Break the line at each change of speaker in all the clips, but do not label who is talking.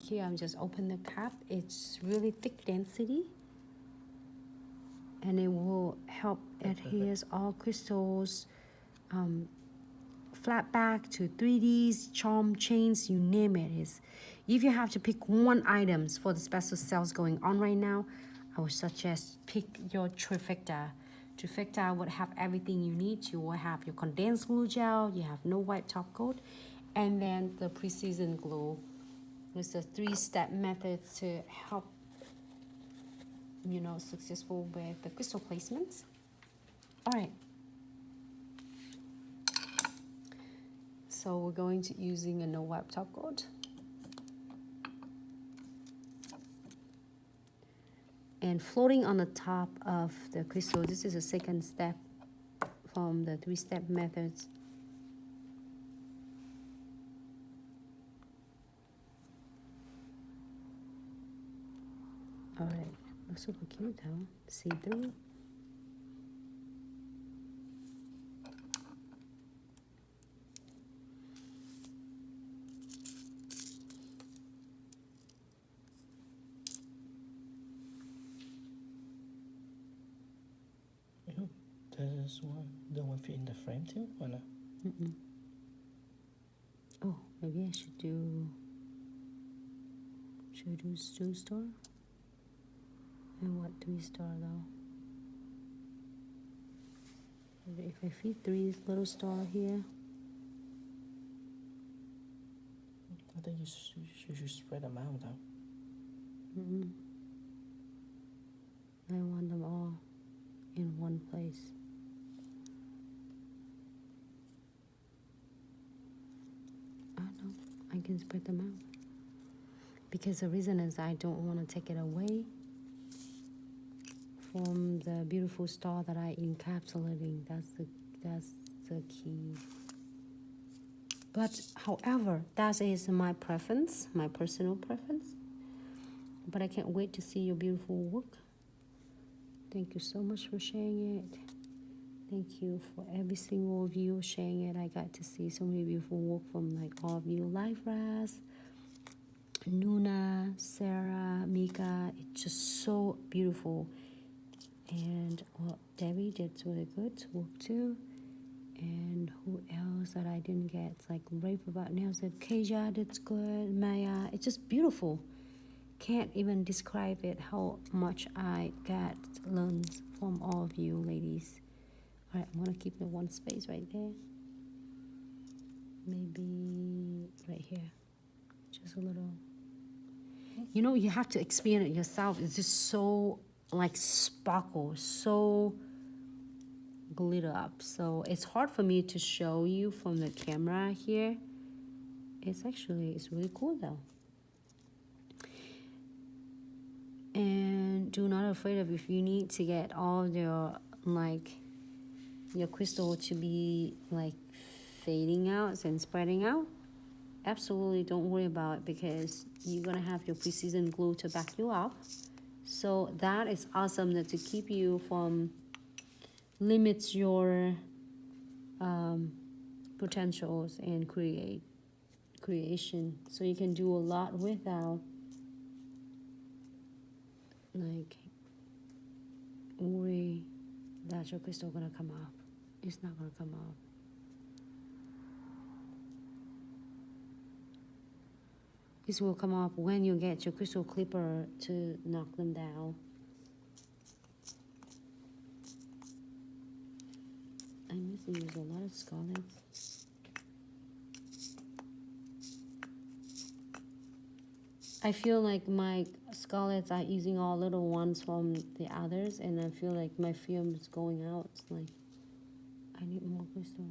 here I'm just open the cap. It's really thick density, and it will help adheres all crystals, flat back to 3Ds, charm chains, you name it. If you have to pick one items for the special sales going on right now, I would suggest pick your Trifecta. Trifecta would have everything you need. You will have your condensed glue gel, you have no white top coat, and then the precision glue with the 3-step method to help, you know, successful with the crystal placements. All right. So we're going to using a no wipe top coat. And floating on the top of the crystal, this is a second step from the 3-step methods. All right, looks super cute though, see-through.
This one, the one fit in the frame too, or not?
Oh, maybe I should do 2-star? And what 3-star though? If I fit 3 little star here.
I think you should spread them out though.
I want them all in one place. No, I can spread them out. Because the reason is I don't want to take it away from the beautiful star that I encapsulating. That's the key. But however, that is my preference, my personal preference. But I can't wait to see your beautiful work. Thank you so much for sharing it. Thank you for every single of you sharing it. I got to see so many beautiful work from like all of you. Life Raz, Nuna, Sarah, Mika. It's just so beautiful. And well, Debbie did really good work too. And who else that I didn't get? It's like Rape About Nails did. Keja did good. Maya. It's just beautiful. Can't even describe it how much I got learned from all of you ladies. All right, I'm gonna keep it one space right there. Maybe right here, just a little. You know, you have to experience it yourself. It's just so like sparkle, so glitter up. So it's hard for me to show you from the camera here. It's really cool though. And do not afraid of if you need to get all your your crystal to be like fading out and spreading out. Absolutely don't worry about it because you're gonna have your precision glue to back you up. So that is awesome that to keep you from limits your potentials and creation. So you can do a lot without like worry that your crystal gonna come up. It's not gonna come up. This will come up when you get your crystal clipper to knock them down. I'm missing use a lot of scarlets. I feel like my scarlets are using all little ones from the others, and I feel like my film is going out. It's like I need more crystal.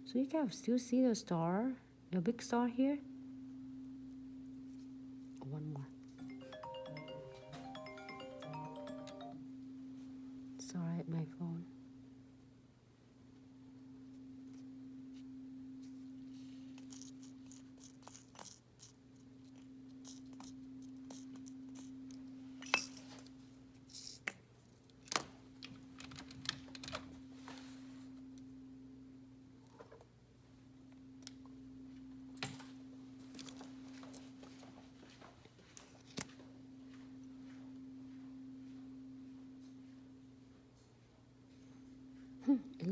So you can still see the star, the big star here. One more. Sorry, my phone.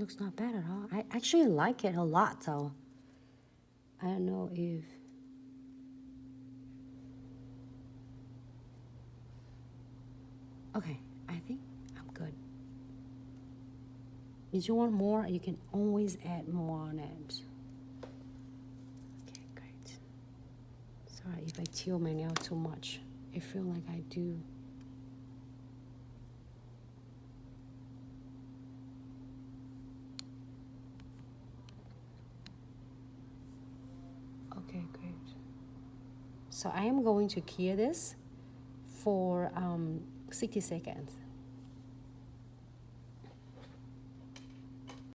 looks not bad at all. I actually like it a lot, so I don't know if... Okay, I think I'm good. If you want more, you can always add more on it. Okay, great. Sorry if I tilt my nail too much. I feel like I do. Okay, great. So I am going to cure this for 60 seconds.